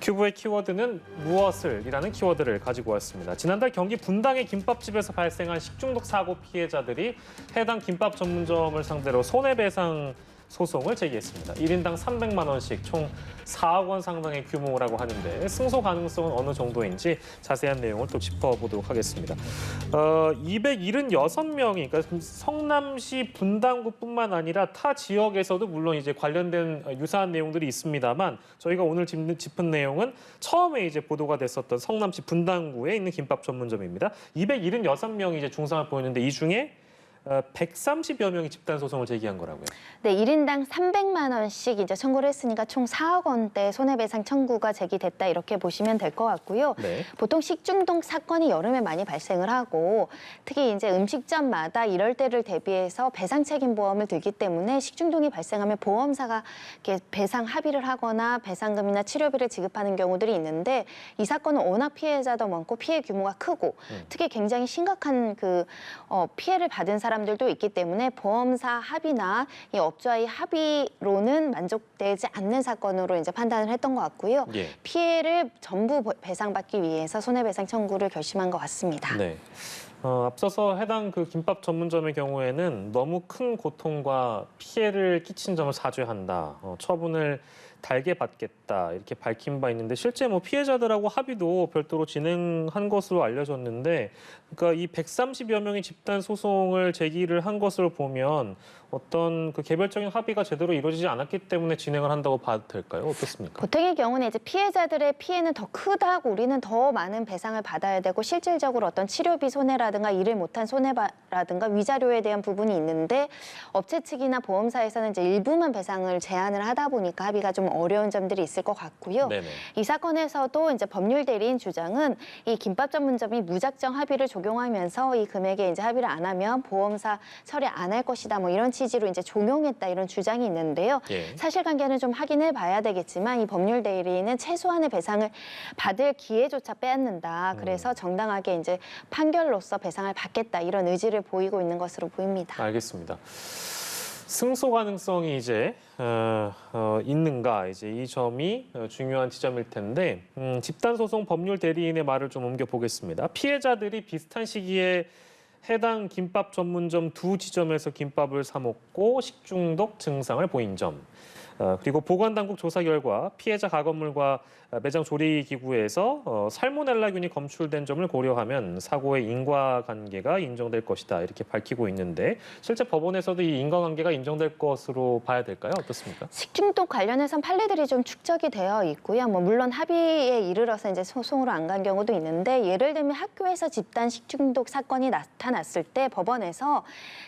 큐브의 키워드는 무엇을?이라는 키워드를 가지고 왔습니다. 지난달 경기 분당의 김밥집에서 발생한 식중독 사고 피해자들이 해당 김밥 전문점을 상대로 손해배상 소송을 제기했습니다. 1인당 300만 원씩 총 4억 원 상당의 규모라고 하는데 승소 가능성은 어느 정도인지 자세한 내용을 또 짚어보도록 하겠습니다. 276명이 그러니까 성남시 분당구뿐만 아니라 타 지역에서도 물론 이제 관련된 유사한 내용들이 있습니다만 저희가 오늘 짚은 내용은 처음에 이제 보도가 됐었던 성남시 분당구에 있는 김밥 전문점입니다. 276명이 이제 중상을 보였는데 이 중에 130여 명이 집단 소송을 제기한 거라고요. 네, 1인당 300만 원씩 이제 청구를 했으니까 총 4억 원대 손해배상 청구가 제기됐다 이렇게 보시면 될 것 같고요. 네. 보통 식중독 사건이 여름에 많이 발생을 하고 특히 이제 음식점마다 이럴 때를 대비해서 배상 책임 보험을 들기 때문에 식중독이 발생하면 보험사가 이렇게 배상 합의를 하거나 배상금이나 치료비를 지급하는 경우들이 있는데 이 사건은 워낙 피해자도 많고 피해 규모가 크고 특히 굉장히 심각한 피해를 받은 사람들도 있기 때문에 보험사 합의나 이 업주와의 합의로는 만족되지 않는 사건으로 이제 판단을 했던 것 같고요. 예. 피해를 전부 배상받기 위해서 손해배상 청구를 결심한 것 같습니다. 네. 앞서서 해당 그 김밥 전문점의 경우에는 너무 큰 고통과 피해를 끼친 점을 사죄한다. 처분을 달게 받겠다 이렇게 밝힌 바 있는데 실제 뭐 피해자들하고 합의도 별도로 진행한 것으로 알려졌는데 그러니까 이 130여 명의 집단 소송을 제기를 한 것을 보면 어떤 그 개별적인 합의가 제대로 이루어지지 않았기 때문에 진행을 한다고 봐도 될까요? 어떻습니까? 보통의 경우는 이제 피해자들의 피해는 더 크다고 우리는 더 많은 배상을 받아야 되고 실질적으로 어떤 치료비 손해라든가 일을 못한 손해라든가 위자료에 대한 부분이 있는데 업체 측이나 보험사에서는 이제 일부만 배상을 제한을 하다 보니까 합의가 좀 어려운 점들이 있을 것 같고요. 네네. 이 사건에서도 이제 법률 대리인 주장은 이 김밥 전문점이 무작정 합의를 적용하면서 이 금액에 이제 합의를 안 하면 보험사 처리 안 할 것이다 뭐 이런 취지로 이제 종용했다 이런 주장이 있는데요. 예. 사실관계는 좀 확인해 봐야 되겠지만 이 법률 대리인은 최소한의 배상을 받을 기회조차 빼앗는다. 그래서 정당하게 이제 판결로서 배상을 받겠다 이런 의지를 보이고 있는 것으로 보입니다. 알겠습니다. 승소 가능성이 이제 있는가 이제 이 점이 중요한 지점일 텐데 집단소송 법률 대리인의 말을 좀 옮겨 보겠습니다. 피해자들이 비슷한 시기에 해당 김밥 전문점 두 지점에서 김밥을 사 먹고 식중독 증상을 보인 점. 그리고 보건당국 조사 결과 피해자 가건물과 매장 조리기구에서 살모넬라균이 검출된 점을 고려하면 사고의 인과관계가 인정될 것이다 이렇게 밝히고 있는데 실제 법원에서도 이 인과관계가 인정될 것으로 봐야 될까요? 어떻습니까? 식중독 관련해선 판례들이 좀 축적이 되어 있고요. 뭐 물론 합의에 이르러서 이제 소송으로 안 간 경우도 있는데 예를 들면 학교에서 집단 식중독 사건이 나타났을 때 법원에서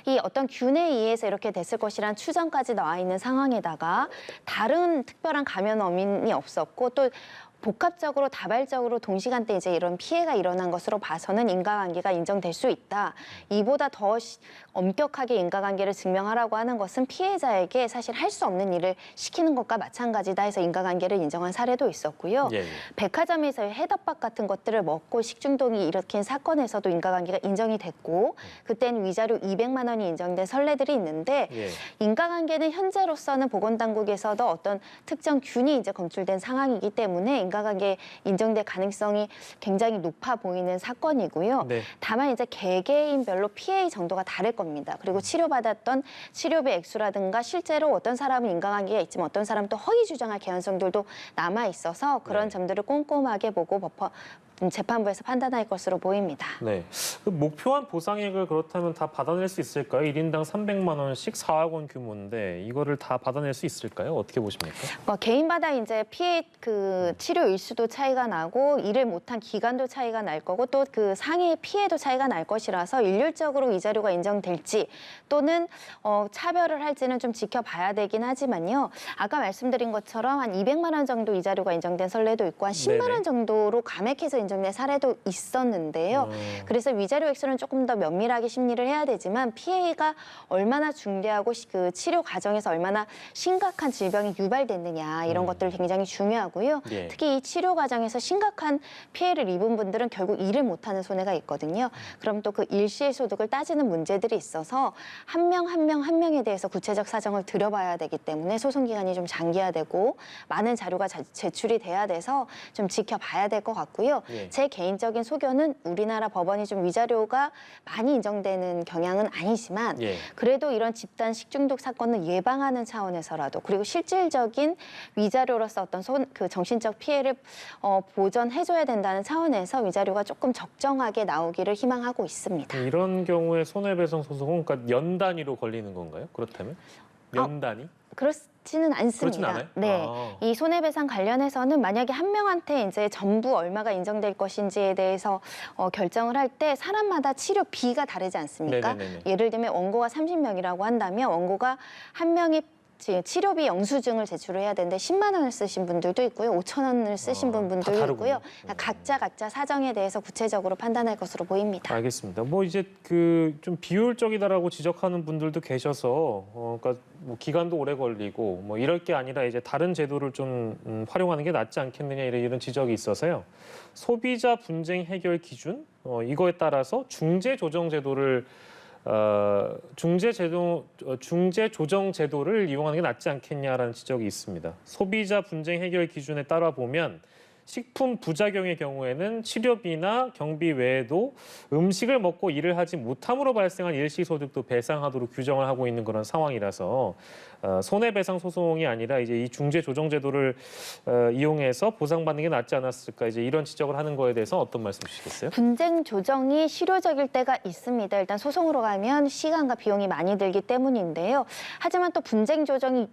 이 어떤 균에 의해서 이렇게 됐을 것이란 추정까지 나와 있는 상황에다가 다른 특별한 감염 원인이 없었고 또 복합적으로 다발적으로 동시간대 이제 이런 피해가 일어난 것으로 봐서는 인과관계가 인정될 수 있다. 이보다 더 엄격하게 인과관계를 증명하라고 하는 것은 피해자에게 사실 할 수 없는 일을 시키는 것과 마찬가지다 해서 인과관계를 인정한 사례도 있었고요. 예. 백화점에서의 해덮밥 같은 것들을 먹고 식중독이 일으킨 사건에서도 인과관계가 인정이 됐고 그때는 위자료 200만 원이 인정된 선례들이 있는데 예. 인과관계는 현재로서는 보건당국에서도 어떤 특정 균이 이제 검출된 상황이기 때문에 인과관계 인정될 가능성이 굉장히 높아 보이는 사건이고요. 네. 다만 이제 개개인별로 피해의 정도가 다를 겁니다. 그리고 치료받았던 치료비 액수라든가 실제로 어떤 사람은 인과관계가 있지만 어떤 사람은 또 허위 주장할 개연성들도 남아 있어서 그런 네. 점들을 꼼꼼하게 보고 재판부에서 판단할 것으로 보입니다. 네. 그 목표한 보상액을 그렇다면 다 받아낼 수 있을까요? 1인당 300만 원씩 4억 원 규모인데 이거를 다 받아낼 수 있을까요? 어떻게 보십니까? 뭐 개인마다 이제 피해 치료 일수도 차이가 나고 일을 못한 기간도 차이가 날 거고 또 그 상해 피해도 차이가 날 것이라서 일률적으로 위자료가 인정될지 또는 차별을 할지는 좀 지켜봐야 되긴 하지만요. 아까 말씀드린 것처럼 한 200만 원 정도 위자료가 인정된 선례도 있고 한 10만 네네. 원 정도로 감액해서 원장님의 사례도 있었는데요. 그래서 위자료 액수는 조금 더 면밀하게 심리를 해야 되지만 피해가 얼마나 중대하고 그 치료 과정에서 얼마나 심각한 질병이 유발됐느냐 이런 것들 굉장히 중요하고요. 예. 특히 이 치료 과정에서 심각한 피해를 입은 분들은 결국 일을 못하는 손해가 있거든요. 그럼 또 그 일시소득을 따지는 문제들이 있어서 한 명 한 명 한 명에 대해서 구체적 사정을 들여봐야 되기 때문에 소송 기간이 좀 장기화되고 많은 자료가 제출이 돼야 돼서 좀 지켜봐야 될 것 같고요. 예. 제 개인적인 소견은 우리나라 법원이 좀 위자료가 많이 인정되는 경향은 아니지만 예. 그래도 이런 집단 식중독 사건을 예방하는 차원에서라도 그리고 실질적인 위자료로서 어떤 그 정신적 피해를 보전해줘야 된다는 차원에서 위자료가 조금 적정하게 나오기를 희망하고 있습니다. 이런 경우에 손해배상 소송은 그러니까 연 단위로 걸리는 건가요? 그렇다면 연 단위? 그렇지는 않습니다. 그렇진 않아요? 네, 아. 이 손해배상 관련해서는 만약에 한 명한테 이제 전부 얼마가 인정될 것인지에 대해서 결정을 할 때 사람마다 치료비가 다르지 않습니까? 네네네네. 예를 들면 원고가 30명이라고 한다면 원고가 한 명이 치료비 영수증을 제출을 해야 되는데 10만 원을 쓰신 분들도 있고요. 5천 원을 쓰신 다 분들도 다르군요. 있고요. 각자 사정에 대해서 구체적으로 판단할 것으로 보입니다. 알겠습니다. 뭐 이제 그 좀 비효율적이다라고 지적하는 분들도 계셔서 그러니까 뭐 기간도 오래 걸리고 뭐 이럴 게 아니라 이제 다른 제도를 좀 활용하는 게 낫지 않겠느냐 이런 지적이 있어서요. 소비자 분쟁 해결 기준 이거에 따라서 중재 조정 제도를 중재 조정 제도를 이용하는 게 낫지 않겠냐라는 지적이 있습니다. 소비자 분쟁 해결 기준에 따라 보면 식품 부작용의 경우에는 치료비나 경비 외에도 음식을 먹고 일을 하지 못함으로 발생한 일시소득도 배상하도록 규정을 하고 있는 그런 상황이라서 손해배상 소송이 아니라 이제 이 중재조정제도를 이용해서 보상받는 게 낫지 않았을까 이제 이런 지적을 하는 거에 대해서 어떤 말씀 주시겠어요? 분쟁 조정이 실효적일 때가 있습니다. 일단 소송으로 가면 시간과 비용이 많이 들기 때문인데요. 하지만 또 분쟁 조정이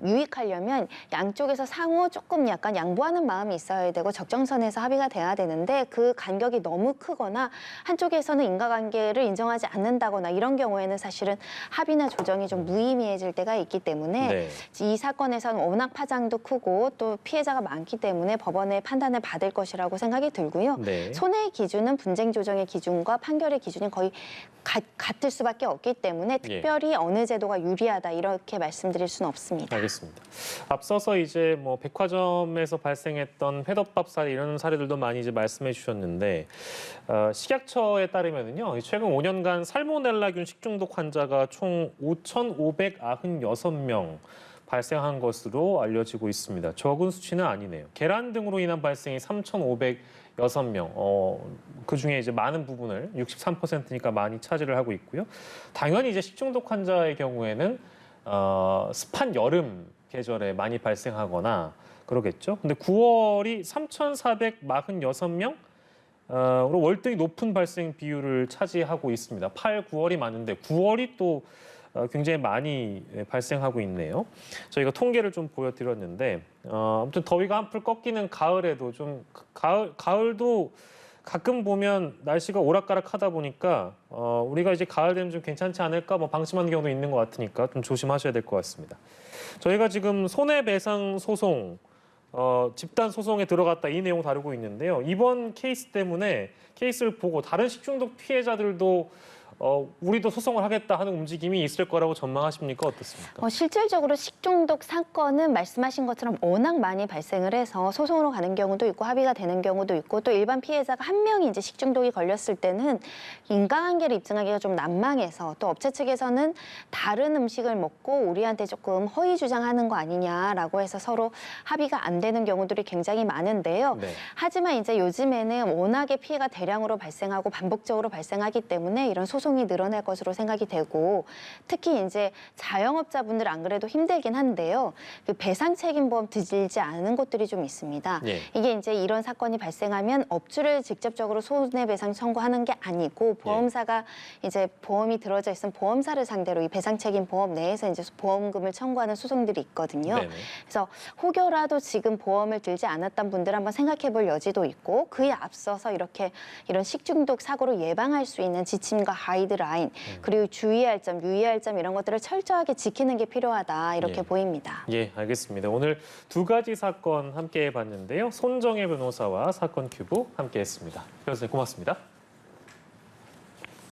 유익하려면 양쪽에서 상호 조금 약간 양보하는 마음이 있어야 되고 적정선에서 합의가 돼야 되는데 그 간격이 너무 크거나 한쪽에서는 인과관계를 인정하지 않는다거나 이런 경우에는 사실은 합의나 조정이 좀 무의미해질 때가 있기 때문에 네. 이 사건에서는 워낙 파장도 크고 또 피해자가 많기 때문에 법원의 판단을 받을 것이라고 생각이 들고요. 네. 손해의 기준은 분쟁 조정의 기준과 판결의 기준이 거의 같을 수밖에 없기 때문에 특별히 어느 제도가 유리하다 이렇게 말씀드릴 수는 없습니다. 알겠습니다. 앞서서 이제 뭐 백화점에서 발생했던 회덮밥 사례 이런 사례들도 많이 이제 말씀해 주셨는데 식약처에 따르면은요 최근 5년간 살모넬라균 식중독 환자가 총 5,596명 발생한 것으로 알려지고 있습니다. 적은 수치는 아니네요. 계란 등으로 인한 발생이 3,506명. 그 중에 이제 많은 부분을 63%니까 많이 차지를 하고 있고요. 당연히 이제 식중독 환자의 경우에는 습한 여름 계절에 많이 발생하거나 그러겠죠. 근데 9월이 3,446명 으로 월등히 높은 발생 비율을 차지하고 있습니다. 8, 9월이 많은데 9월이 또 굉장히 많이 발생하고 있네요. 저희가 통계를 좀 보여드렸는데 아무튼 더위가 한풀 꺾이는 가을에도 좀 가을도 가끔 보면 날씨가 오락가락하다 보니까 우리가 이제 가을 되면 좀 괜찮지 않을까 뭐 방심하는 경우도 있는 것 같으니까 좀 조심하셔야 될 것 같습니다. 저희가 지금 손해배상 소송 집단 소송에 들어갔다 이 내용 다루고 있는데요. 이번 케이스 때문에 케이스를 보고 다른 식중독 피해자들도 우리도 소송을 하겠다 하는 움직임이 있을 거라고 전망하십니까? 어떻습니까? 실질적으로 식중독 사건은 말씀하신 것처럼 워낙 많이 발생을 해서 소송으로 가는 경우도 있고 합의가 되는 경우도 있고 또 일반 피해자가 한 명이 이제 식중독이 걸렸을 때는 인과관계를 입증하기가 좀 난망해서 또 업체 측에서는 다른 음식을 먹고 우리한테 조금 허위 주장하는 거 아니냐라고 해서 서로 합의가 안 되는 경우들이 굉장히 많은데요. 네. 하지만 이제 요즘에는 워낙에 피해가 대량으로 발생하고 반복적으로 발생하기 때문에 이런 소송이 늘어날 것으로 생각이 되고 특히 이제 자영업자분들 안 그래도 힘들긴 한데요. 그 배상 책임 보험 들지 않은 곳들이 좀 있습니다. 예. 이게 이제 이런 사건이 발생하면 업주를 직접적으로 손해배상 청구하는 게 아니고 보험사가 이제 보험이 들어져 있으면 보험사를 상대로 이 배상 책임 보험 내에서 이제 보험금을 청구하는 소송들이 있거든요. 네네. 그래서 혹여라도 지금 보험을 들지 않았던 분들 한번 생각해 볼 여지도 있고 그에 앞서서 이런 식중독 사고를 예방할 수 있는 지침과 가이드라인 그리고 주의할 점, 유의할 점 이런 것들을 철저하게 지키는 게 필요하다 이렇게 예. 보입니다. 예, 알겠습니다. 오늘 두 가지 사건 함께 해봤는데요. 손정혜 변호사와 사건 큐브 함께했습니다. 변호사님 고맙습니다.